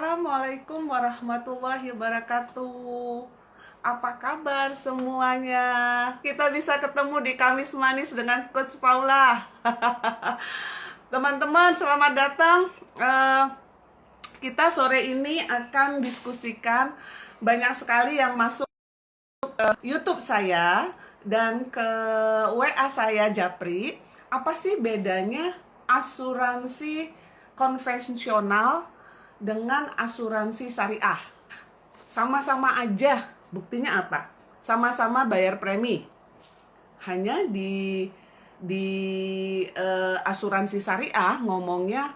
Assalamualaikum warahmatullahi wabarakatuh. Apa kabar semuanya? Kita bisa ketemu di Kamis Manis dengan Coach Paula. Teman-teman, selamat datang. Kita sore ini akan diskusikan banyak sekali yang masuk YouTube saya dan ke WA saya Japri. Apa sih bedanya asuransi konvensional dengan asuransi syariah? Sama-sama aja, buktinya apa? Sama-sama bayar premi. Hanya di asuransi syariah ngomongnya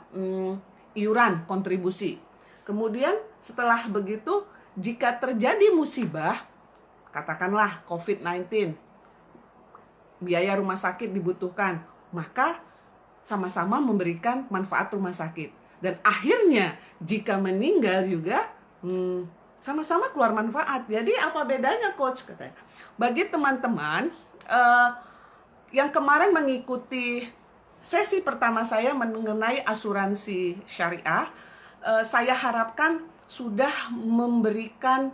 iuran kontribusi. Kemudian setelah begitu, jika terjadi musibah, katakanlah COVID-19, biaya rumah sakit dibutuhkan, maka sama-sama memberikan manfaat rumah sakit. Dan akhirnya jika meninggal juga sama-sama keluar manfaat. Jadi apa bedanya, Coach? Katanya. Bagi teman-teman yang kemarin mengikuti sesi pertama saya mengenai asuransi syariah, saya harapkan sudah memberikan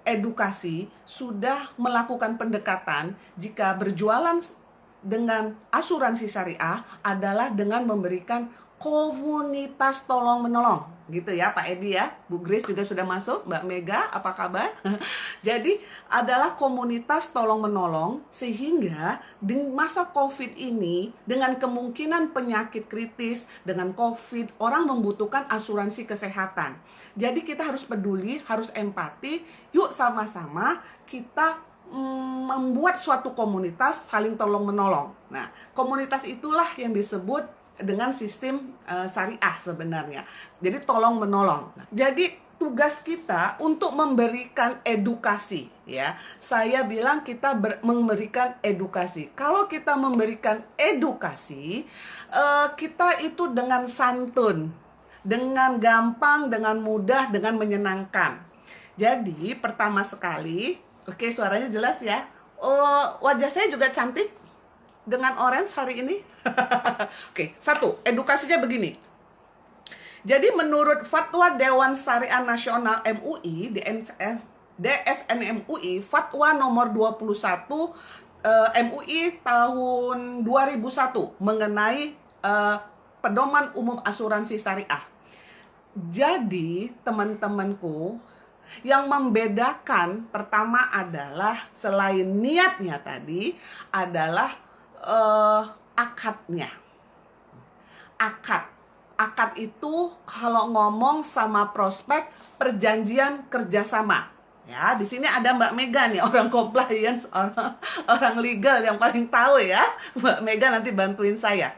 edukasi, sudah melakukan pendekatan jika berjualan dengan asuransi syariah adalah dengan memberikan komunitas tolong-menolong, gitu ya Pak Edi ya. Bu Grace juga sudah masuk, Mbak Mega, apa kabar? Jadi adalah komunitas tolong-menolong sehingga di masa COVID ini dengan kemungkinan penyakit kritis, dengan COVID, orang membutuhkan asuransi kesehatan. Jadi kita harus peduli, harus empati, yuk sama-sama kita membuat suatu komunitas saling tolong-menolong. Nah, komunitas itulah yang disebut dengan sistem syariah sebenarnya. Jadi tolong menolong. Jadi tugas kita untuk memberikan edukasi, ya. Saya bilang kita memberikan edukasi. Kalau kita memberikan edukasi, kita itu dengan santun, dengan gampang, dengan mudah, dengan menyenangkan. Jadi pertama sekali, oke, suaranya jelas ya. Oh, wajah saya juga cantik dengan orange hari ini. Oke, satu, edukasinya begini. Jadi menurut Fatwa Dewan Syariah Nasional MUI, DSN MUI, Fatwa nomor 21 MUI tahun 2001 mengenai pedoman umum asuransi syariah. Jadi teman-temanku, yang membedakan pertama adalah selain niatnya tadi adalah akadnya. Akad itu kalau ngomong sama prospek perjanjian kerjasama. Ya, di sini ada Mbak Mega nih, orang compliance, orang legal yang paling tahu ya. Mbak Mega nanti bantuin saya.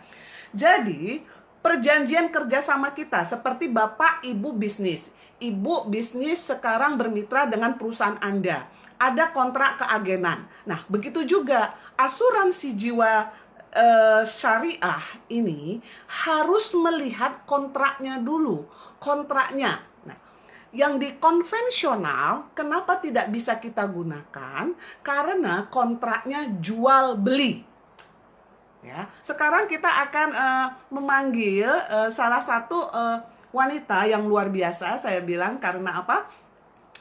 Jadi perjanjian kerjasama kita seperti Bapak Ibu bisnis. Ibu bisnis sekarang bermitra dengan perusahaan Anda. Ada kontrak keagenan. Nah, begitu juga asuransi jiwa syariah ini harus melihat kontraknya dulu. Kontraknya. Nah, yang di konvensional, kenapa tidak bisa kita gunakan? Karena kontraknya jual beli. Ya, sekarang kita akan memanggil salah satu wanita yang luar biasa, saya bilang, karena apa?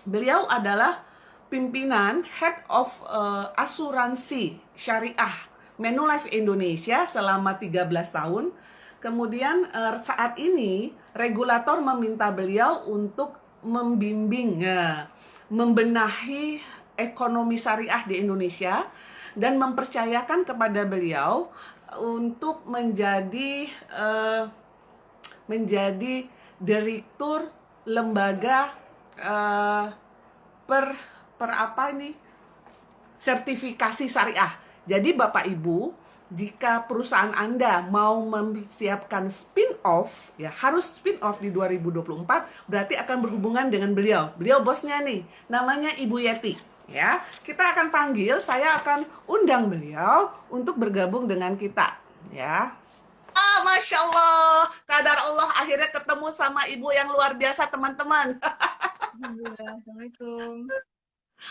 Beliau adalah pimpinan Head of Asuransi Syariah Manulife Indonesia selama 13 tahun. Kemudian saat ini regulator meminta beliau untuk membimbing, membenahi ekonomi syariah di Indonesia dan mempercayakan kepada beliau untuk menjadi direktur lembaga sertifikasi syariah. Jadi Bapak Ibu, jika perusahaan Anda mau mempersiapkan spin-off, ya harus spin-off di 2024, berarti akan berhubungan dengan beliau. Beliau bosnya nih, namanya Ibu Yeti. Ya, kita akan panggil, saya akan undang beliau untuk bergabung dengan kita. Ya, Masya Allah, kadar Allah akhirnya ketemu sama ibu yang luar biasa, teman-teman. Assalamualaikum.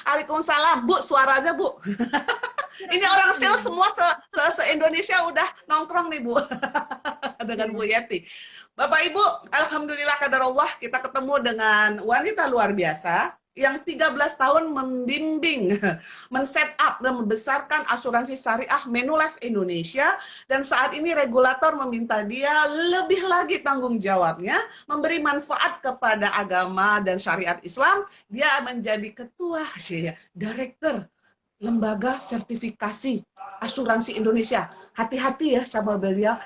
Waalaikumsalam, Bu, suaranya Bu. Ini orang sales semua se-Indonesia udah nongkrong nih Bu, dengan Bu Yeti. Bapak Ibu, alhamdulillah kadarullah kita ketemu dengan wanita luar biasa yang 13 tahun membimbing, men-set up dan membesarkan asuransi syariah Manulife Indonesia, dan saat ini regulator meminta dia lebih lagi tanggung jawabnya memberi manfaat kepada agama dan syariat Islam. Dia menjadi ketua sih, direktur lembaga sertifikasi asuransi Indonesia. Hati-hati ya sama beliau.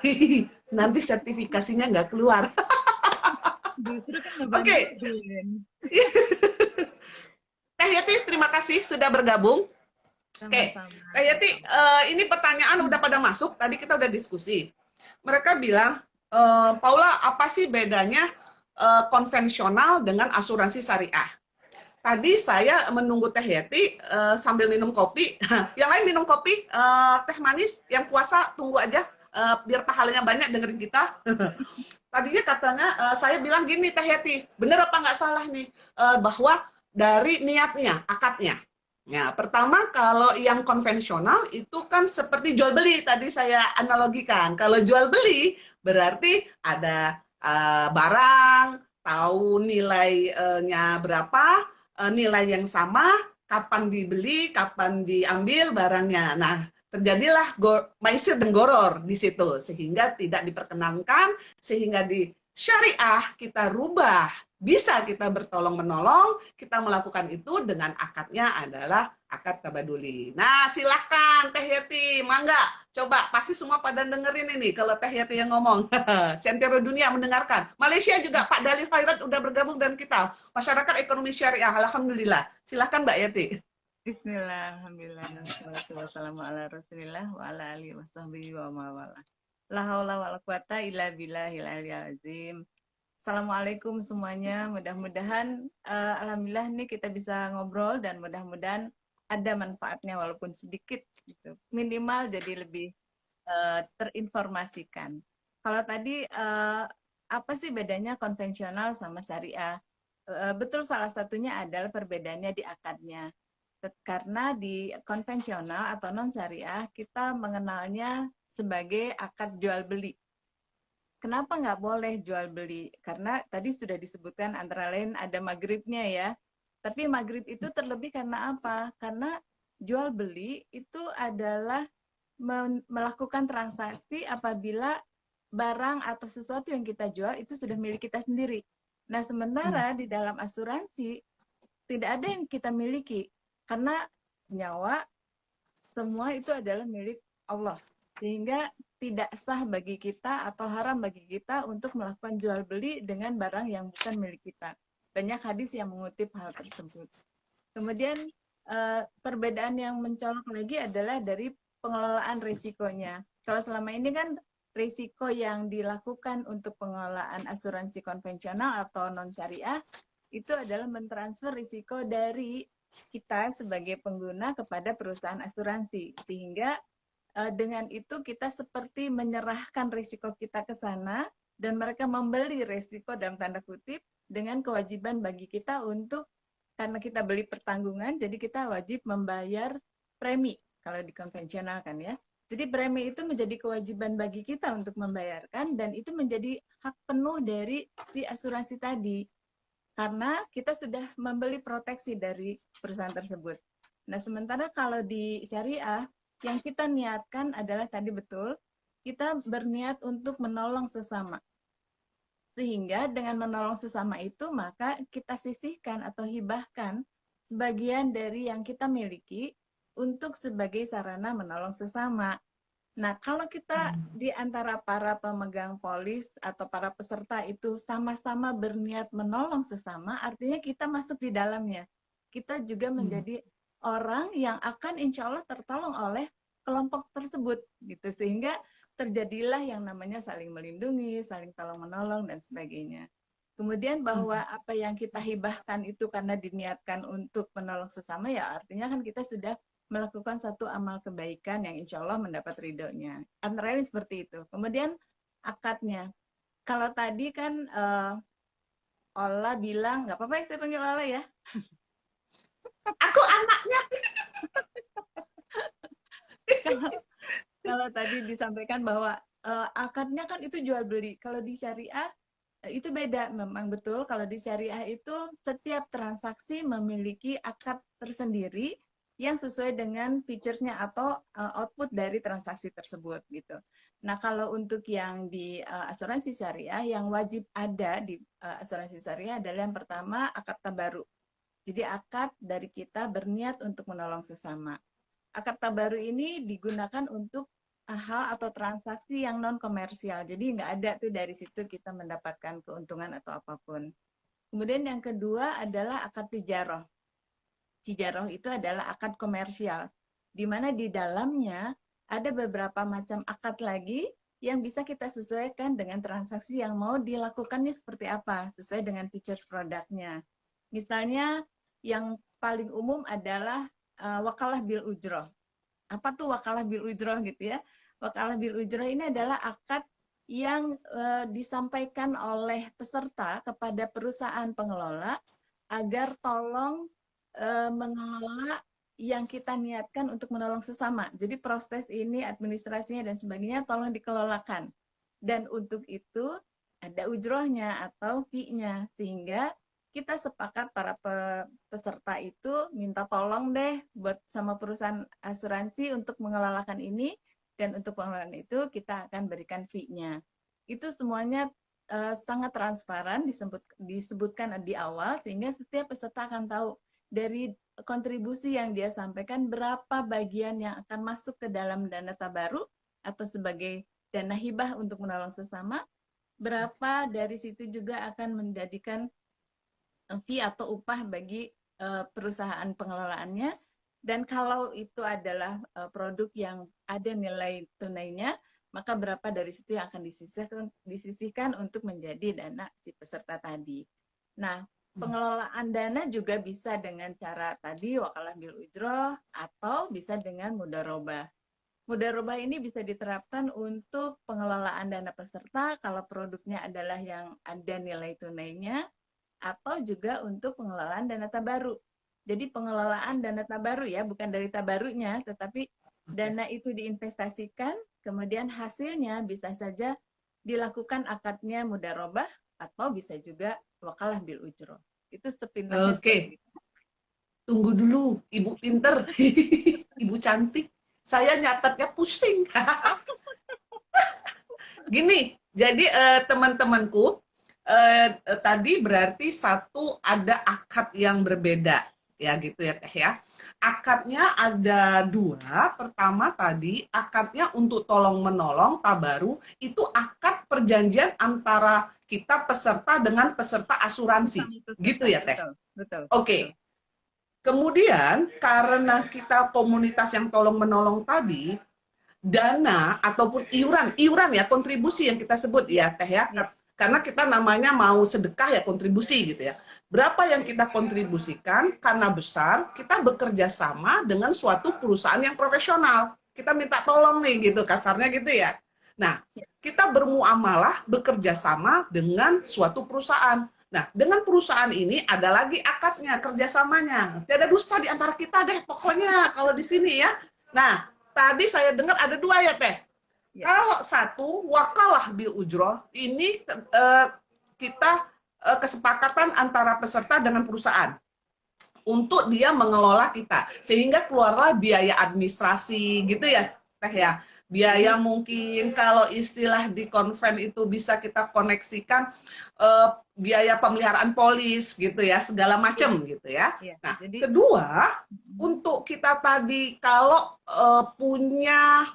Nanti sertifikasinya nggak keluar. Justru kan Oke, ngebantuin. Teh Yati, terima kasih sudah bergabung. Oke, Sama-sama. Teh Yati, ini pertanyaan udah pada masuk. Tadi kita udah diskusi. Mereka bilang, Paula, apa sih bedanya konvensional dengan asuransi syariah? Tadi saya menunggu Teh Yati sambil minum kopi. Yang lain minum kopi, teh manis. Yang puasa tunggu aja, biar pahalanya banyak dengerin kita. Tadinya katanya saya bilang gini, Teh Yati, bener apa nggak salah nih, bahwa dari niatnya, akadnya. Ya, pertama kalau yang konvensional itu kan seperti jual beli, tadi saya analogikan. Kalau jual beli berarti ada barang, tahu nilainya berapa, nilai yang sama, kapan dibeli, kapan diambil barangnya. Nah, terjadilah maisir dan goror di situ, sehingga tidak diperkenankan, sehingga di syariah kita rubah. Bisa kita bertolong menolong, kita melakukan itu dengan akadnya adalah akad tabaduli. Nah, silahkan Teh Yati, mangga. Coba, pasti semua pada dengerin ini kalau Teh Yati yang ngomong. Sentero dunia mendengarkan. Malaysia juga Pak Dalil Khairat udah bergabung dengan kita. Masyarakat Ekonomi Syariah, alhamdulillah. Silahkan Mbak Yati. Bismillah, alhamdulillah, wassalatu wassalamu ala rasulillah wa ala alihi wa sahbihi wa mawala. La haula wa la quwata illa billahil aliyil azim. Assalamualaikum semuanya, mudah-mudahan alhamdulillah nih kita bisa ngobrol dan mudah-mudahan ada manfaatnya walaupun sedikit gitu. Minimal jadi lebih terinformasikan. Kalau tadi apa sih bedanya konvensional sama syariah? Betul, salah satunya adalah perbedaannya di akadnya. Karena di konvensional atau non syariah kita mengenalnya sebagai akad jual beli. Kenapa nggak boleh jual beli? Karena tadi sudah disebutkan antara lain ada maghribnya ya. Tapi maghrib itu terlebih karena apa? Karena jual beli itu adalah melakukan transaksi apabila barang atau sesuatu yang kita jual itu sudah milik kita sendiri. Nah, sementara di dalam asuransi tidak ada yang kita miliki karena nyawa semua itu adalah milik Allah. Sehingga tidak sah bagi kita atau haram bagi kita untuk melakukan jual beli dengan barang yang bukan milik kita. Banyak hadis yang mengutip hal tersebut. Kemudian perbedaan yang mencolok lagi adalah dari pengelolaan risikonya. Kalau selama ini kan risiko yang dilakukan untuk pengelolaan asuransi konvensional atau non syariah itu adalah mentransfer risiko dari kita sebagai pengguna kepada perusahaan asuransi, sehingga dengan itu kita seperti menyerahkan risiko kita ke sana dan mereka membeli risiko dalam tanda kutip dengan kewajiban bagi kita untuk, karena kita beli pertanggungan, jadi kita wajib membayar premi kalau di konvensional kan ya. Jadi premi itu menjadi kewajiban bagi kita untuk membayarkan dan itu menjadi hak penuh dari si asuransi tadi. Karena kita sudah membeli proteksi dari perusahaan tersebut. Nah, sementara kalau di syariah, yang kita niatkan adalah tadi betul, kita berniat untuk menolong sesama. Sehingga dengan menolong sesama itu, maka kita sisihkan atau hibahkan sebagian dari yang kita miliki untuk sebagai sarana menolong sesama. Nah, kalau kita di antara para pemegang polis atau para peserta itu sama-sama berniat menolong sesama, artinya kita masuk di dalamnya. Kita juga menjadi orang yang akan insya Allah tertolong oleh kelompok tersebut, gitu. Sehingga terjadilah yang namanya saling melindungi, saling tolong-menolong, dan sebagainya. Kemudian bahwa apa yang kita hibahkan itu karena diniatkan untuk menolong sesama, ya artinya kan kita sudah melakukan satu amal kebaikan yang insya Allah mendapat ridhonya. Antara lain seperti itu. Kemudian akadnya. Kalau tadi kan Ola bilang, nggak apa-apa ya saya panggil Ola ya. Aku anaknya. Kalau tadi disampaikan bahwa akadnya kan itu jual beli. Kalau di syariah Itu beda, memang betul. Kalau di syariah itu setiap transaksi memiliki akad tersendiri yang sesuai dengan features-nya atau output dari transaksi tersebut gitu. Nah, kalau untuk yang di asuransi syariah yang wajib ada di asuransi syariah adalah yang pertama akad tabaru. Jadi akad dari kita berniat untuk menolong sesama. Akad tabaru ini digunakan untuk hal atau transaksi yang non komersial. Jadi nggak ada tuh dari situ kita mendapatkan keuntungan atau apapun. Kemudian yang kedua adalah akad tijaroh. Tijaroh itu adalah akad komersial, di mana di dalamnya ada beberapa macam akad lagi yang bisa kita sesuaikan dengan transaksi yang mau dilakukannya seperti apa, sesuai dengan features produknya. Misalnya yang paling umum adalah wakalah bil ujroh. Apa tuh wakalah bil ujroh gitu ya? Wakalah bil ujroh ini adalah akad yang disampaikan oleh peserta kepada perusahaan pengelola agar tolong mengelola yang kita niatkan untuk menolong sesama. Jadi proses ini, administrasinya dan sebagainya tolong dikelolakan. Dan untuk itu ada ujrohnya atau fee-nya. Sehingga kita sepakat para peserta itu minta tolong deh buat sama perusahaan asuransi untuk mengelolakan ini. Dan untuk pengelolaan itu kita akan berikan fee-nya. Itu semuanya sangat transparan disebutkan di awal sehingga setiap peserta akan tahu dari kontribusi yang dia sampaikan berapa bagian yang akan masuk ke dalam dana tabaru atau sebagai dana hibah untuk menolong sesama, berapa dari situ juga akan menjadikan fee atau upah bagi perusahaan pengelolaannya, dan kalau itu adalah produk yang ada nilai tunainya, maka berapa dari situ yang akan disisihkan untuk menjadi dana si peserta tadi. Nah, pengelolaan dana juga bisa dengan cara tadi wakalah bil ujroh atau bisa dengan mudharabah. Mudharabah ini bisa diterapkan untuk pengelolaan dana peserta kalau produknya adalah yang ada nilai tunainya atau juga untuk pengelolaan dana tabaru. Jadi pengelolaan dana tabaru ya, bukan dari tabarunya, tetapi dana itu diinvestasikan, kemudian hasilnya bisa saja dilakukan akadnya mudharabah atau bisa juga wakalah bil ujroh. Itu sepintasnya seperti itu. Tunggu dulu, Ibu pinter, Ibu cantik. Saya nyatetnya pusing. Gini, jadi teman-temanku, tadi berarti satu ada akad yang berbeda, ya gitu ya Teh ya. Akadnya ada dua. Pertama tadi akadnya untuk tolong menolong tabaru itu akad perjanjian antara kita peserta dengan peserta asuransi, gitu ya Teh. Betul. Oke. Kemudian karena kita komunitas yang tolong menolong tadi, dana ataupun iuran ya, kontribusi yang kita sebut ya Teh ya. Karena kita namanya mau sedekah ya, kontribusi gitu ya. Berapa yang kita kontribusikan, karena besar, kita bekerja sama dengan suatu perusahaan yang profesional. Kita minta tolong nih gitu, kasarnya gitu ya. Nah, kita bermuamalah, bekerja sama dengan suatu perusahaan. Nah, dengan perusahaan ini ada lagi akadnya, kerjasamanya. Tidak ada dusta di antara kita deh, pokoknya kalau di sini ya. Nah, tadi saya dengar ada dua ya Teh. Ya. Kalau satu wakalah bil ujroh ini kita kesepakatan antara peserta dengan perusahaan untuk dia mengelola kita, sehingga keluarlah biaya administrasi gitu ya Teh ya. Biaya mungkin kalau istilah di konven itu bisa kita koneksikan biaya pemeliharaan polis gitu ya, segala macam gitu ya. Nah, kedua untuk kita tadi kalau punya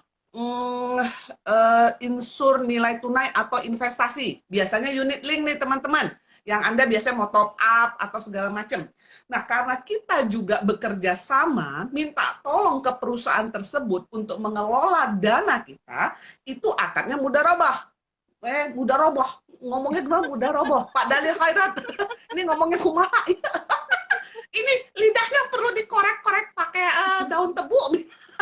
insur nilai tunai atau investasi, biasanya unit link nih teman-teman, yang Anda biasanya mau top up atau segala macam. Nah, karena kita juga bekerja sama, minta tolong ke perusahaan tersebut untuk mengelola dana kita, itu akadnya mudharabah. Mudharabah, ngomongnya gimana mudharabah? Pak Dalil Khairat, ini ngomongnya kumaha. Ini lidahnya perlu dikorek-korek pakai daun tebu.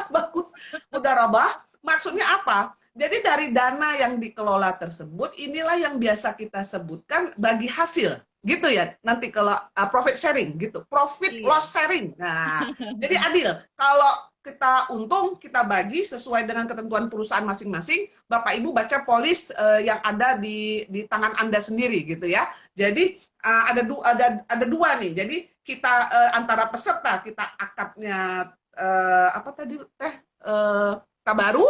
Bagus, mudharabah. Maksudnya apa? Jadi dari dana yang dikelola tersebut, inilah yang biasa kita sebutkan bagi hasil, gitu ya. Nanti kalau profit sharing, gitu, profit loss sharing. Nah, jadi adil. Kalau kita untung, kita bagi sesuai dengan ketentuan perusahaan masing-masing. Bapak Ibu baca polis yang ada di tangan Anda sendiri gitu ya. Jadi ada dua nih. Jadi kita antara peserta kita akadnya apa tadi teh tabaru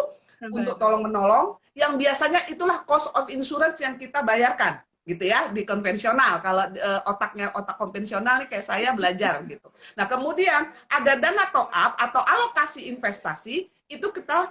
untuk tolong menolong. Yang biasanya itulah cost of insurance yang kita bayarkan gitu ya di konvensional. Kalau otak konvensional nih kayak saya belajar gitu. Nah kemudian ada dana top up atau alokasi investasi itu kita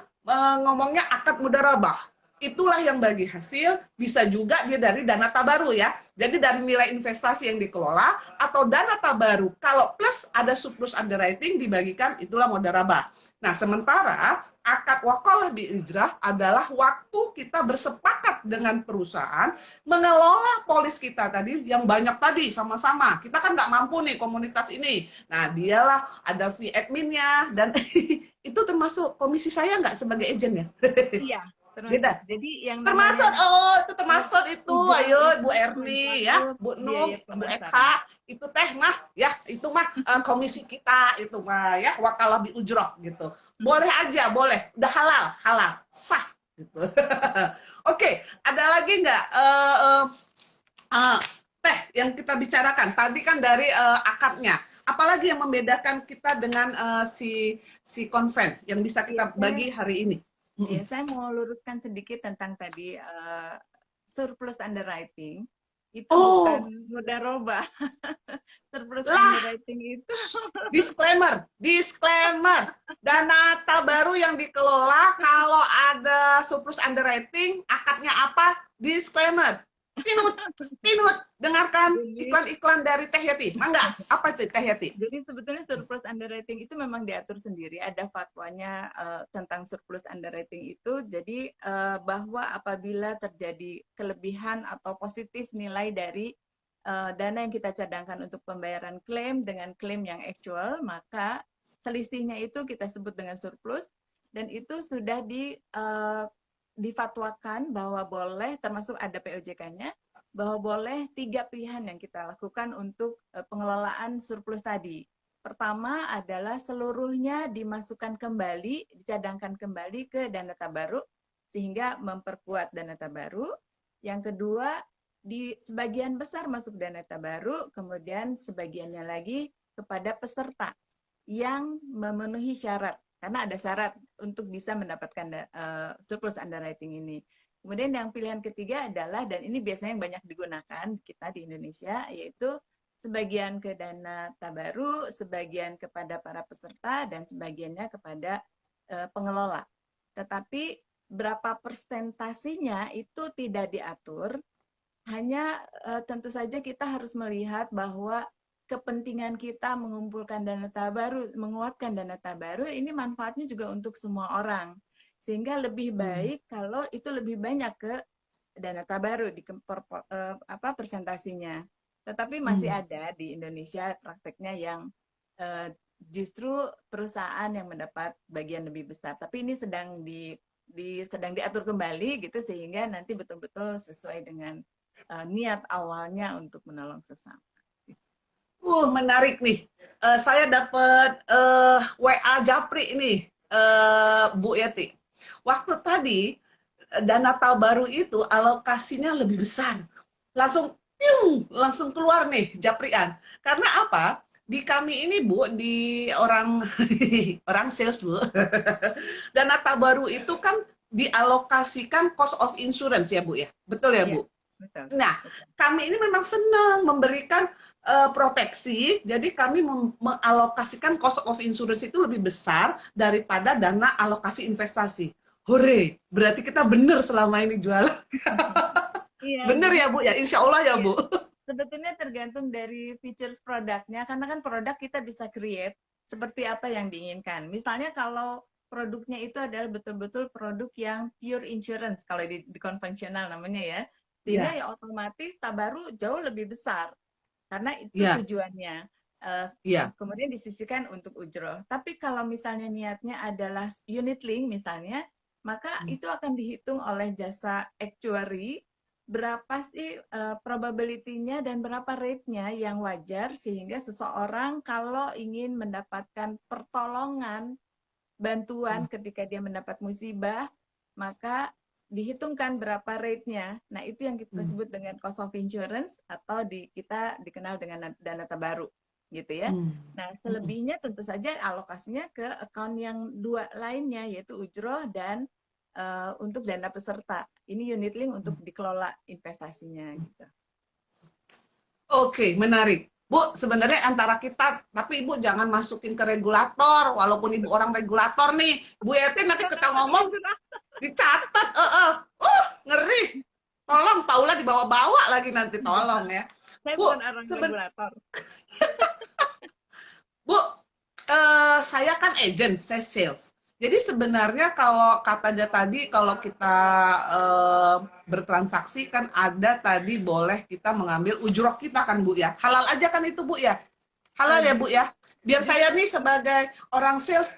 ngomongnya akad mudharabah. Itulah yang bagi hasil, bisa juga dia dari dana tabaru ya. Jadi dari nilai investasi yang dikelola atau dana tabaru. Kalau plus ada surplus underwriting dibagikan, itulah mudharabah. Nah, sementara akad wakalah biijrah adalah waktu kita bersepakat dengan perusahaan mengelola polis kita tadi yang banyak tadi sama-sama. Kita kan nggak mampu nih komunitas ini. Nah, dialah ada fee adminnya dan itu termasuk komisi saya nggak sebagai agent ya? Iya, Beda. termasuk. Jadi yang Termasuk, namanya itu termasuk itu. Ayo, Bu Erni ya, Bu Nuh, Bu Eka, itu teh mah ya, itu mah komisi kita itu mah ya, wakalah bi ujroh gitu. Boleh aja, boleh. Udah halal, halal, sah gitu. Oke, ada lagi nggak teh yang kita bicarakan? Tadi kan dari akadnya. Apalagi yang membedakan kita dengan si konven yang bisa kita bagi hari ini? Ya, saya mau luruskan sedikit tentang tadi surplus underwriting itu bukan mudharabah. Surplus underwriting itu disclaimer. Dana tabaru yang dikelola kalau ada surplus underwriting, akadnya apa? Disclaimer. Tinut, dengarkan iklan-iklan dari Teh Yati. Mangga, apa itu Teh Yati? Jadi sebetulnya surplus underwriting itu memang diatur sendiri, ada fatwanya tentang surplus underwriting itu. Jadi bahwa apabila terjadi kelebihan atau positif nilai dari dana yang kita cadangkan untuk pembayaran klaim dengan klaim yang actual, maka selisihnya itu kita sebut dengan surplus, dan itu sudah difatwakan bahwa boleh, termasuk ada POJK-nya, bahwa boleh 3 pilihan yang kita lakukan untuk pengelolaan surplus tadi. Pertama adalah seluruhnya dimasukkan kembali, dicadangkan kembali ke dana tabaru, sehingga memperkuat dana tabaru. Yang kedua, di sebagian besar masuk dana tabaru, kemudian sebagiannya lagi kepada peserta yang memenuhi syarat. Karena ada syarat untuk bisa mendapatkan surplus underwriting ini. Kemudian yang pilihan ketiga adalah, dan ini biasanya yang banyak digunakan kita di Indonesia, yaitu sebagian ke dana tabaru, sebagian kepada para peserta, dan sebagiannya kepada pengelola. Tetapi berapa persentasinya itu tidak diatur, hanya tentu saja kita harus melihat bahwa kepentingan kita mengumpulkan dana tabaru, menguatkan dana tabaru, ini manfaatnya juga untuk semua orang. Sehingga lebih baik kalau itu lebih banyak ke dana tabaru di persentasinya. Tetapi masih ada di Indonesia prakteknya yang justru perusahaan yang mendapat bagian lebih besar. Tapi ini sedang sedang diatur kembali gitu, sehingga nanti betul-betul sesuai dengan niat awalnya untuk menolong sesama. Menarik nih. Saya dapat WA Japri nih, Bu Yati. Waktu tadi dana tabaru itu alokasinya lebih besar. Langsung keluar nih Japrian. Karena apa? Di kami ini Bu, di orang orang sales Bu. Dana tabaru itu kan dialokasikan cost of insurance ya Bu ya. Betul ya Bu? Betul. Nah, kami ini memang senang memberikan proteksi, jadi kami mengalokasikan cost of insurance itu lebih besar daripada dana alokasi investasi. Hore, berarti kita benar selama ini jualan. Iya, benar ya Bu ya, insya Allah ya Bu. Sebetulnya tergantung dari features produknya, karena kan produk kita bisa create seperti apa yang diinginkan. Misalnya kalau produknya itu adalah betul-betul produk yang pure insurance, kalau di konvensional namanya ya, sehingga ya otomatis tabaru jauh lebih besar. Karena itu tujuannya. Kemudian disisihkan untuk ujroh. Tapi kalau misalnya niatnya adalah unit link misalnya, maka itu akan dihitung oleh jasa actuary, berapa sih probability-nya dan berapa rate-nya yang wajar, sehingga seseorang kalau ingin mendapatkan pertolongan bantuan ketika dia mendapat musibah, maka dihitungkan berapa rate-nya. Nah, itu yang kita sebut dengan cost of insurance atau kita dikenal dengan dana tabaruk, gitu ya. Nah, selebihnya tentu saja alokasinya ke account yang dua lainnya, yaitu ujroh dan untuk dana peserta. Ini unit link untuk dikelola investasinya, gitu. Oke, menarik. Bu, sebenarnya antara kita, tapi Ibu jangan masukin ke regulator, walaupun Ibu orang regulator nih. Bu Yeti nanti kita ngomong, dicatat, ngeri. Tolong Paula dibawa-bawa lagi nanti, tolong ya. Saya Bu, bukan orang regulator. Bu, saya kan agent, saya sales. Jadi sebenarnya kalau katanya tadi, kalau kita bertransaksi kan ada tadi boleh kita mengambil ujroh kita kan Bu ya. Halal aja kan itu Bu ya? Halal ya Bu ya? Biar saya nih sebagai orang sales,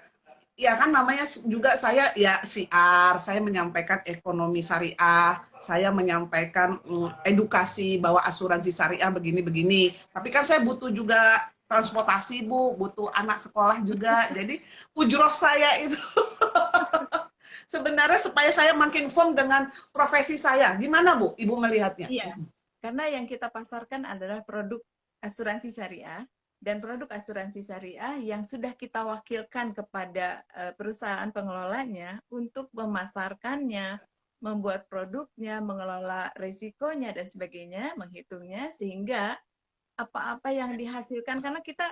ya kan namanya juga saya ya siar, saya menyampaikan ekonomi syariah, saya menyampaikan edukasi bahwa asuransi syariah begini-begini. Tapi kan saya butuh juga transportasi Bu, butuh anak sekolah juga. Jadi ujroh saya itu sebenarnya supaya saya makin firm dengan profesi saya. Gimana Bu, Ibu melihatnya? Iya, karena yang kita pasarkan adalah produk asuransi syariah dan produk asuransi syariah yang sudah kita wakilkan kepada perusahaan pengelolanya untuk memasarkannya, membuat produknya, mengelola risikonya dan sebagainya, menghitungnya sehingga apa-apa yang dihasilkan, karena kita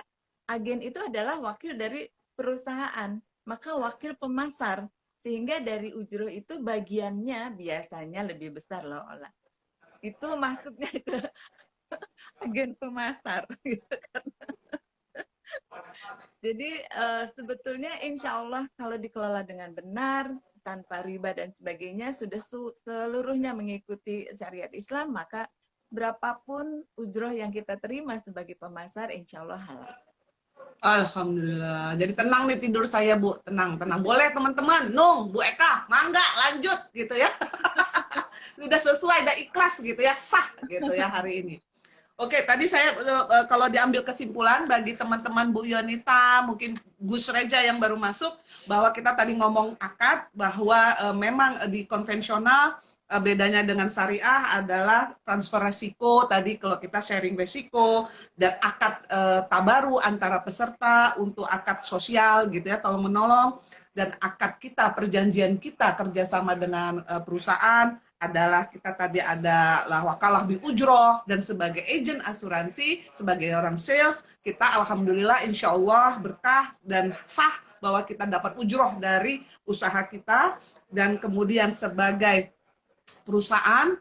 agen itu adalah wakil dari perusahaan, maka wakil pemasar, sehingga dari ujroh itu bagiannya biasanya lebih besar loh Ola. Itu maksudnya ke agen pemasar gitu kan. Jadi sebetulnya insya Allah kalau dikelola dengan benar, tanpa riba dan sebagainya, sudah seluruhnya mengikuti syariat Islam, maka berapapun ujroh yang kita terima sebagai pemasar, insya Allah halal. Alhamdulillah. Jadi tenang nih tidur saya Bu, tenang, tenang. Boleh teman-teman, Nung, Bu Eka, mangga lanjut gitu ya. Sudah sesuai, udah ikhlas gitu ya, sah gitu ya hari ini. Oke, tadi saya kalau diambil kesimpulan bagi teman-teman Bu Yonita, mungkin Gus Reja yang baru masuk, bahwa kita tadi ngomong akad, bahwa memang di konvensional bedanya dengan syariah adalah transfer resiko, tadi kalau kita sharing resiko, dan akad tabaru antara peserta untuk akad sosial gitu ya, tolong menolong, dan akad kita, perjanjian kita kerjasama dengan perusahaan, adalah kita tadi ada wakalah bil ujroh, dan sebagai agent asuransi, sebagai orang sales, kita alhamdulillah insya Allah berkah dan sah bahwa kita dapat ujroh dari usaha kita, dan kemudian sebagai perusahaan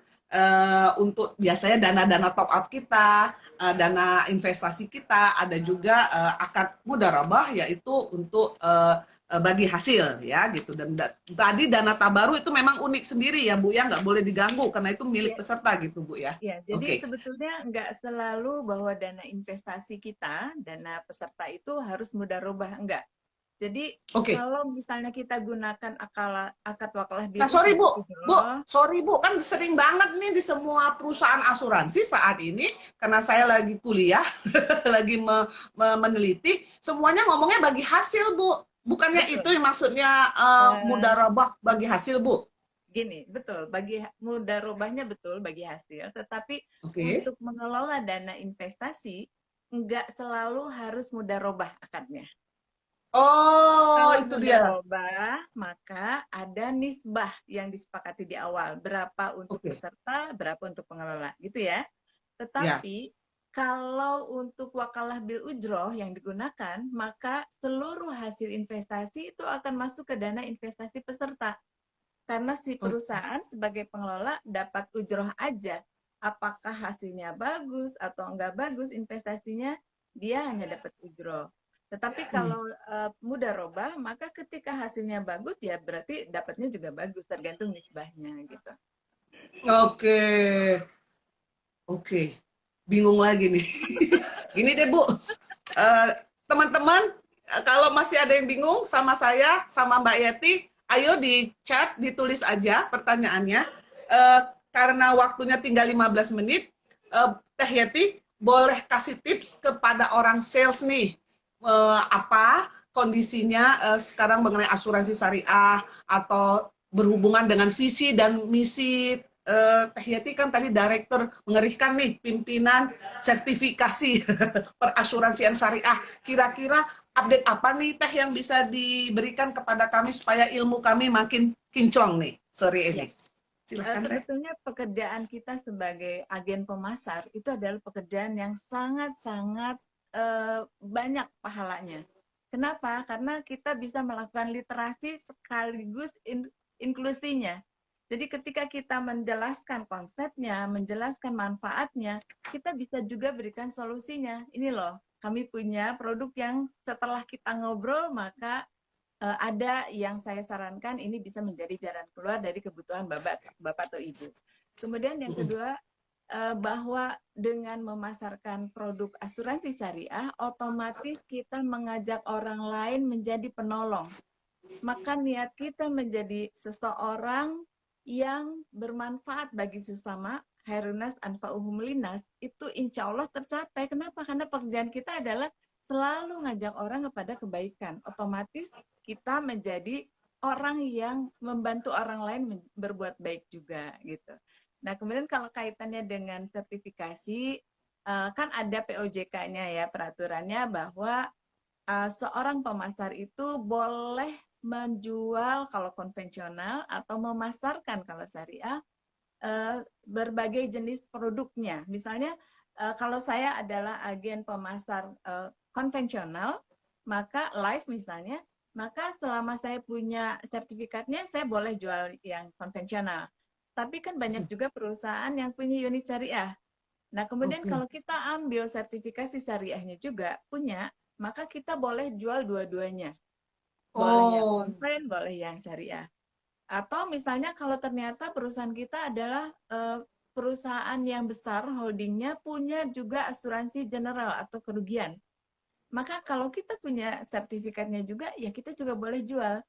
untuk biasanya dana-dana top up kita, dana investasi kita, ada juga akad mudharabah yaitu untuk bagi hasil ya gitu. Dan tadi dana tabaru itu memang unik sendiri ya Bu ya, nggak boleh diganggu karena itu milik peserta gitu Bu ya. Ya, jadi sebetulnya nggak selalu bahwa dana investasi kita, dana peserta itu harus mudharabah, enggak. Jadi kalau misalnya kita gunakan akad wakalah bil sorry Bu, kan sering banget nih di semua perusahaan asuransi saat ini, karena saya lagi kuliah, lagi meneliti, semuanya ngomongnya bagi hasil Bu. Bukannya betul. Itu yang maksudnya mudharabah bagi hasil Bu? Gini, betul, bagi mudharabahnya betul bagi hasil, tetapi untuk mengelola dana investasi nggak selalu harus mudharabah akadnya. Oh, kalau itu dia. Maka ada nisbah yang disepakati di awal, berapa untuk peserta, berapa untuk pengelola, gitu ya. Tetapi kalau untuk wakalah bil ujroh yang digunakan, maka seluruh hasil investasi itu akan masuk ke dana investasi peserta. Karena si perusahaan sebagai pengelola dapat ujroh aja. Apakah hasilnya bagus atau enggak bagus investasinya, dia hanya dapat ujroh. Tetapi kalau mudharabah, maka ketika hasilnya bagus, ya berarti dapatnya juga bagus, tergantung nisbahnya gitu. Oke. Bingung lagi nih. Gini deh Bu, teman-teman, kalau masih ada yang bingung sama saya, sama Mbak Yeti, ayo di chat, ditulis aja pertanyaannya. Karena waktunya tinggal 15 menit, Teh Yeti boleh kasih tips kepada orang sales nih, apa kondisinya sekarang mengenai asuransi syariah atau berhubungan dengan visi dan misi Teh Yati kan tadi direktur mengerikan nih pimpinan sertifikasi perasuransian syariah. Kira-kira update apa nih Teh yang bisa diberikan kepada kami supaya ilmu kami makin kinclong nih sore Ya. ini. Silakan Teh. Sebetulnya pekerjaan kita sebagai agen pemasar itu adalah pekerjaan yang sangat-sangat banyak pahalanya. Kenapa? Karena kita bisa melakukan literasi sekaligus inklusinya. Jadi ketika kita menjelaskan konsepnya, menjelaskan manfaatnya, kita bisa juga berikan solusinya. Ini loh, kami punya produk yang setelah kita ngobrol, maka ada yang saya sarankan ini bisa menjadi jalan keluar dari kebutuhan bapak atau ibu. Kemudian yang kedua, bahwa dengan memasarkan produk asuransi syariah, otomatis kita mengajak orang lain menjadi penolong. Maka niat kita menjadi seseorang yang bermanfaat bagi sesama, Khairunas anfa'uhum linas, itu insya Allah tercapai. Kenapa? Karena pekerjaan kita adalah selalu ngajak orang kepada kebaikan. Otomatis kita menjadi orang yang membantu orang lain berbuat baik juga gitu. Nah, kemudian kalau kaitannya dengan sertifikasi, kan ada POJK-nya ya, peraturannya bahwa seorang pemasar itu boleh menjual kalau konvensional atau memasarkan kalau syariah berbagai jenis produknya. Misalnya kalau saya adalah agen pemasar konvensional, maka live misalnya, maka selama saya punya sertifikatnya, saya boleh jual yang konvensional. Tapi kan banyak juga perusahaan yang punya unit syariah. Nah, kemudian Oke. kalau kita ambil sertifikasi syariahnya juga punya, maka kita boleh jual dua-duanya. Boleh yang Oh, konven, boleh yang syariah. Atau misalnya kalau ternyata perusahaan kita adalah perusahaan yang besar, holdingnya punya juga asuransi general atau kerugian. Maka kalau kita punya sertifikatnya juga, ya kita juga boleh jual.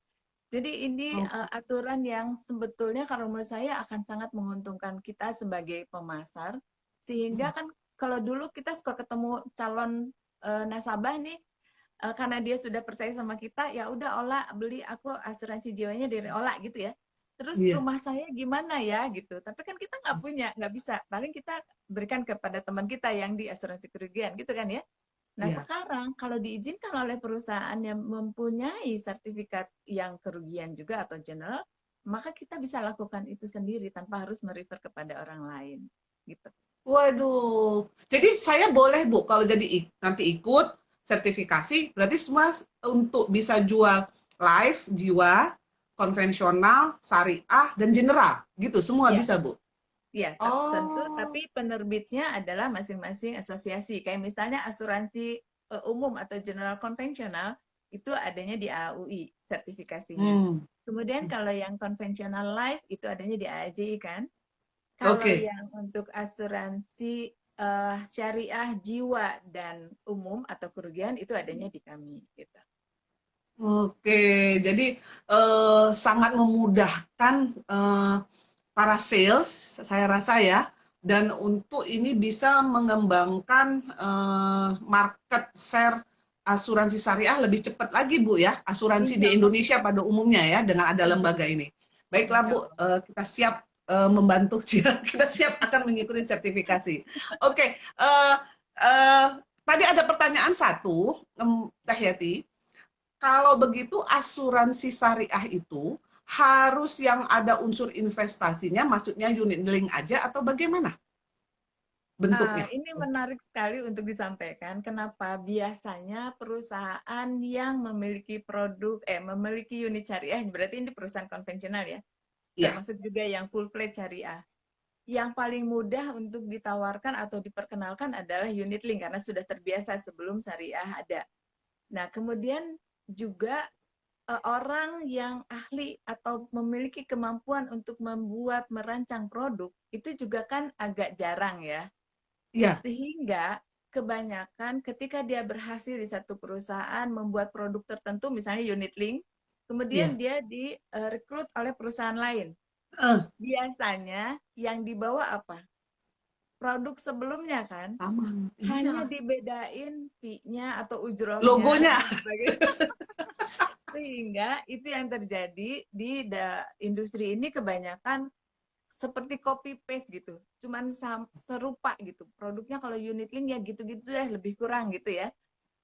Jadi ini oke. aturan yang sebetulnya kalau menurut saya akan sangat menguntungkan kita sebagai pemasar. Sehingga kan kalau dulu kita suka ketemu calon nasabah nih, karena dia sudah percaya sama kita, ya udah Ola beli aku asuransi jiwanya dari Ola gitu ya. Terus Iya, rumah saya gimana ya gitu. Tapi kan kita nggak punya, nggak bisa. Paling kita berikan kepada teman kita yang di asuransi kerugian gitu kan ya. Nah iya. sekarang kalau diizinkan oleh perusahaan yang mempunyai sertifikat yang kerugian juga atau general, maka kita bisa lakukan itu sendiri tanpa harus merefer kepada orang lain gitu. Waduh. Jadi saya boleh Bu kalau jadi nanti ikut sertifikasi, berarti semua untuk bisa jual live, jiwa, konvensional, syariah, dan general. Gitu, semua Ya, bisa Bu? ya, tentu, Oh. tapi penerbitnya adalah masing-masing asosiasi. Kayak misalnya asuransi umum atau general konvensional, itu adanya di AUI sertifikasinya. Hmm. Kemudian kalau yang konvensional life, itu adanya di AAJI kan. Kalau Oke. yang untuk asuransi syariah jiwa dan umum atau kerugian, itu adanya di kami. Gitu. Oke. Jadi sangat memudahkan para sales, saya rasa ya. Dan untuk ini bisa mengembangkan market share asuransi syariah lebih cepat lagi Bu ya, asuransi Insya di Allah. Indonesia pada umumnya ya dengan ada Iya, lembaga ini. Baiklah insya Bu, Allah. kita siap membantu, kita siap akan mengikuti sertifikasi. Oke, eh, tadi ada pertanyaan satu, Teh Yati. Kalau begitu asuransi syariah itu harus yang ada unsur investasinya, maksudnya unit link aja atau bagaimana bentuknya? Ini menarik sekali untuk disampaikan. Kenapa? Biasanya perusahaan yang memiliki memiliki unit syariah, berarti ini perusahaan konvensional ya, Iya, termasuk juga yang full fledged syariah. Yang paling mudah untuk ditawarkan atau diperkenalkan adalah unit link karena sudah terbiasa sebelum syariah ada. Nah, kemudian juga orang yang ahli atau memiliki kemampuan untuk membuat merancang produk itu juga kan agak jarang ya. iya, Sehingga kebanyakan ketika dia berhasil di satu perusahaan membuat produk tertentu, misalnya unit link, kemudian iya. dia direkrut oleh perusahaan lain. Eh, Biasanya yang dibawa apa? Produk sebelumnya kan? Aman. Hanya Iya. dibedain fee-nya atau ujrohnya Logonya. dan sebagainya. Sehingga itu yang terjadi di industri ini kebanyakan seperti copy paste gitu, cuman serupa gitu. Produknya kalau unit link ya gitu-gitu deh, lebih kurang gitu ya.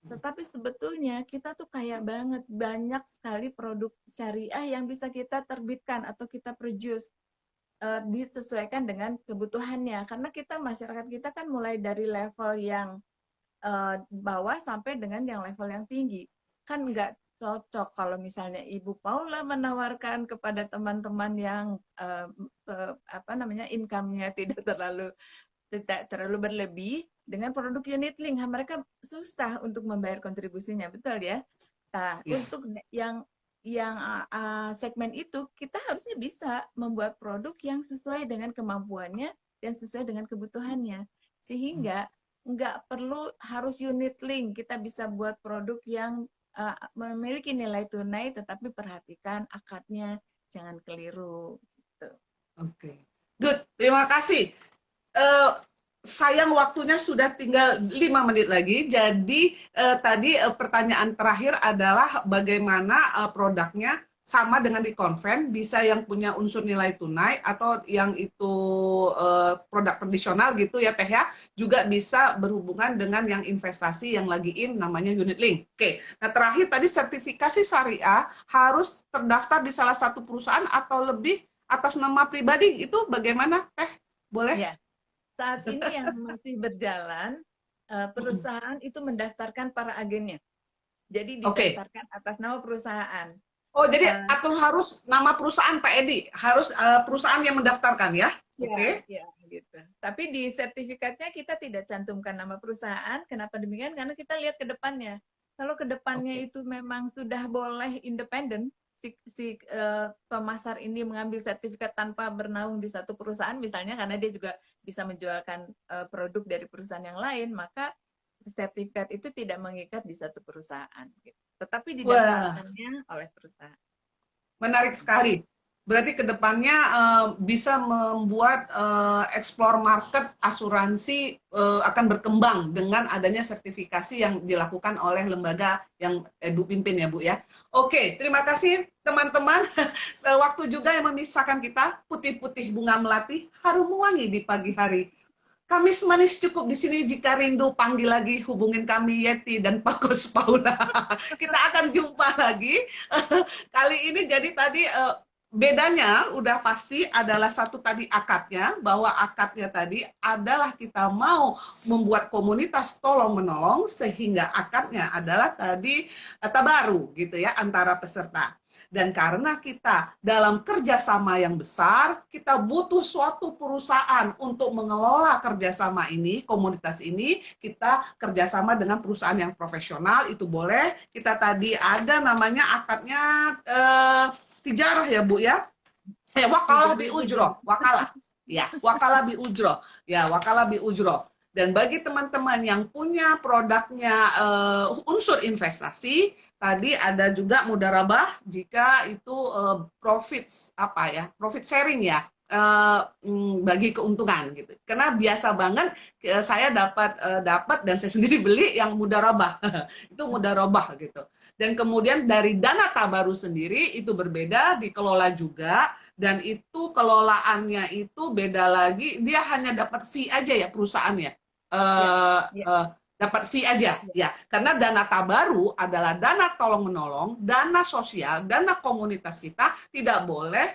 Tetapi sebetulnya kita tuh kaya banget, banyak sekali produk syariah yang bisa kita terbitkan atau kita produce disesuaikan dengan kebutuhannya. Karena kita masyarakat kita kan mulai dari level yang bawah sampai dengan yang level yang tinggi. Kan nggak cocok kalau misalnya Ibu Paula menawarkan kepada teman-teman yang apa namanya income-nya tidak terlalu berlebih dengan produk unit link. Mereka susah untuk membayar kontribusinya, betul ya? Nah, Ya. untuk yang segmen itu kita harusnya bisa membuat produk yang sesuai dengan kemampuannya dan sesuai dengan kebutuhannya, sehingga nggak perlu harus unit link. Kita bisa buat produk yang memiliki nilai tunai, tetapi perhatikan akadnya, jangan keliru. Gitu. Oke, good. Terima kasih. Eh, sayang waktunya sudah tinggal 5 menit lagi. Jadi tadi pertanyaan terakhir adalah bagaimana produknya sama dengan di konven, bisa yang punya unsur nilai tunai atau yang itu produk tradisional gitu ya Teh ya, juga bisa berhubungan dengan yang investasi yang lagi in namanya unit link. Oke, nah terakhir tadi sertifikasi syariah harus terdaftar di salah satu perusahaan atau lebih atas nama pribadi, itu bagaimana Teh? Boleh? Ya, saat ini yang masih berjalan, perusahaan itu mendaftarkan para agennya. Jadi Oke. didaftarkan atas nama perusahaan. Oh, jadi Uh, atau harus nama perusahaan Pak Edi, harus perusahaan yang mendaftarkan ya? ya, Oke. ya, gitu. Tapi di sertifikatnya kita tidak cantumkan nama perusahaan. Kenapa demikian? Karena kita lihat ke depannya. Kalau ke depannya Oke. itu memang sudah boleh independen, si pemasar ini mengambil sertifikat tanpa bernaung di satu perusahaan, misalnya karena dia juga bisa menjualkan produk dari perusahaan yang lain, maka sertifikat itu tidak mengikat di satu perusahaan. Gitu. Tetapi Wah, didaftarkannya oleh perusahaan. menarik sekali. Berarti kedepannya bisa membuat explore market asuransi akan berkembang dengan adanya sertifikasi yang dilakukan oleh lembaga yang Bu pimpin ya Bu ya. Oke, terima kasih teman-teman. Waktu juga yang memisahkan kita, putih-putih bunga melati, harum wangi di pagi hari. Kamis manis cukup di sini, jika rindu panggil lagi, hubungin kami Yeti dan Pak Coach Paula. Kita akan jumpa lagi. Kali ini jadi tadi bedanya udah pasti adalah satu tadi akadnya, bahwa akadnya tadi adalah kita mau membuat komunitas tolong menolong, sehingga akadnya adalah tadi tabaru gitu ya antara peserta. Dan karena kita dalam kerjasama yang besar, kita butuh suatu perusahaan untuk mengelola kerjasama ini, komunitas ini, kita kerjasama dengan perusahaan yang profesional, itu boleh. Kita tadi ada namanya akadnya tijarah ya Bu ya, wakalah bi ujroh, wakalah. Ya, wakalah bi ujroh. Ya, wakalah bi ujroh. Dan bagi teman-teman yang punya produknya unsur investasi, tadi ada juga mudarabah jika itu profit apa ya, profit sharing ya, bagi keuntungan gitu. Karena biasa banget saya dapat dan saya sendiri beli yang mudarabah. Itu mudarabah gitu. Dan kemudian dari dana tabaru sendiri itu berbeda, dikelola juga, dan itu kelolaannya itu beda lagi, dia hanya dapat fee aja ya perusahaannya. Ya, ya, Dapat fee aja ya. ya, karena dana tabaru adalah dana tolong menolong, dana sosial, dana komunitas, kita tidak boleh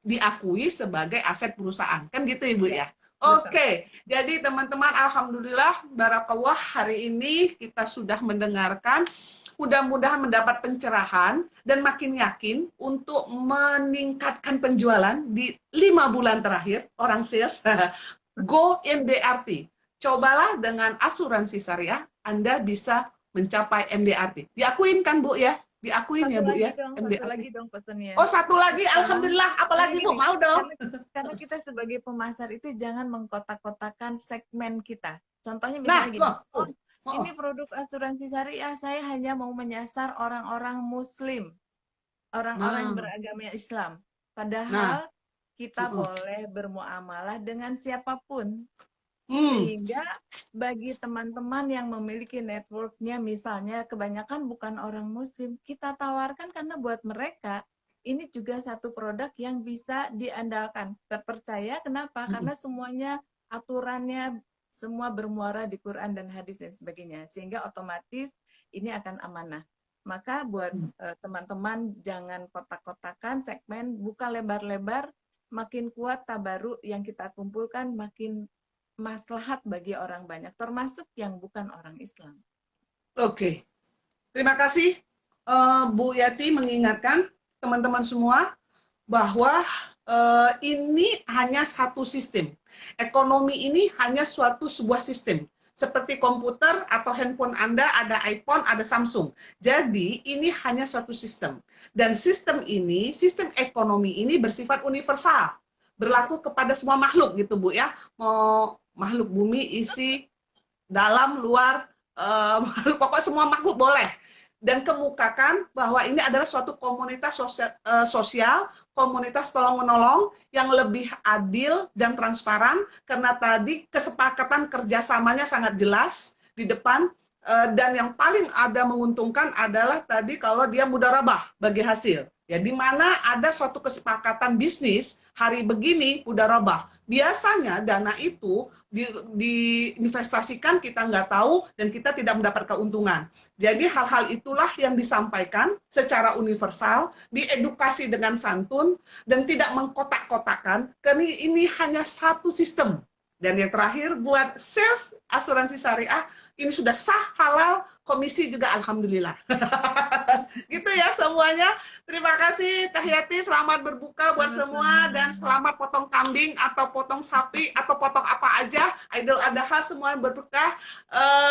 diakui sebagai aset perusahaan, kan gitu Ibu Ya, ya. betul. Oke, jadi teman-teman, alhamdulillah, barakallah, hari ini kita sudah mendengarkan, mudah-mudahan mendapat pencerahan dan makin yakin untuk meningkatkan penjualan di 5 bulan terakhir orang sales. Go MDRT. Cobalah dengan asuransi syariah, Anda bisa mencapai MDRT. Diakuin kan Bu ya? Diakuin ya Bu ya, Satu MDRT. lagi dong pesannya. Oh, satu lagi, Sekarang, alhamdulillah. karena Apalagi Bu, gini, mau dong. karena kita sebagai pemasar itu jangan mengkotak-kotakan segmen kita. Contohnya Nah, misalnya gini, oh, oh oh, ini produk asuransi syariah, saya hanya mau menyasar orang-orang Muslim, orang-orang yang nah, beragama Islam. nah, Padahal kita boleh bermuamalah dengan siapapun. Sehingga bagi teman-teman yang memiliki networknya, misalnya kebanyakan bukan orang Muslim, kita tawarkan karena buat mereka ini juga satu produk yang bisa diandalkan, terpercaya. Kenapa? Karena semuanya aturannya semua bermuara di Quran dan hadis dan sebagainya, sehingga otomatis ini akan amanah. Maka buat teman-teman jangan kotak-kotakan segmen, buka lebar-lebar, makin kuat tabaruk yang kita kumpulkan, makin maslahat bagi orang banyak, termasuk yang bukan orang Islam. Oke, terima kasih Bu Yati mengingatkan teman-teman semua bahwa ini hanya satu sistem. Ekonomi ini hanya sebuah sistem. Seperti komputer atau handphone Anda, ada iPhone, ada Samsung. Jadi ini hanya suatu sistem. Dan sistem ini, sistem ekonomi ini bersifat universal. Berlaku kepada semua makhluk gitu Bu ya. Mau makhluk bumi, isi, dalam, luar, pokoknya semua makhluk boleh. Dan kemukakan bahwa ini adalah suatu komunitas sosial, komunitas tolong-menolong yang lebih adil dan transparan, karena tadi kesepakatan kerjasamanya sangat jelas di depan, dan yang paling ada menguntungkan adalah tadi kalau dia mudharabah bagi hasil. Ya, di mana ada suatu kesepakatan bisnis, hari begini mudharabah. Biasanya dana itu diinvestasikan kita nggak tahu dan kita tidak mendapat keuntungan. Jadi hal-hal itulah yang disampaikan secara universal, diedukasi dengan santun, dan tidak mengkotak-kotakan, karena ini hanya satu sistem. Dan yang terakhir, buat sales asuransi syariah, ini sudah sah, halal, komisi juga alhamdulillah. Gitu ya semuanya. Terima kasih Teh Yati, selamat berbuka buat semua, dan selamat potong kambing atau potong sapi atau potong apa aja, Idul Adha semua berbuka.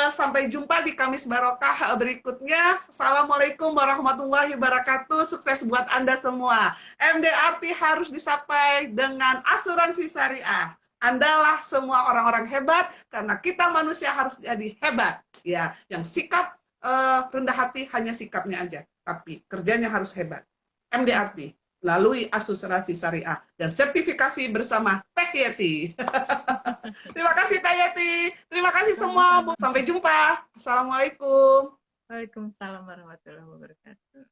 Sampai jumpa di Kamis Barokah berikutnya. Assalamualaikum warahmatullahi wabarakatuh. Sukses buat Anda semua. MDRT harus disapai dengan asuransi syariah. Andalah semua orang-orang hebat, karena kita manusia harus jadi hebat. Ya, yang sikap rendah hati hanya sikapnya aja, tapi kerjanya harus hebat. MDRT melalui asuransi syariah dan sertifikasi bersama Teh Yati. Terima kasih Teh Yati. Terima kasih semua. Sampai jumpa. Assalamualaikum. Waalaikumsalam warahmatullahi wabarakatuh.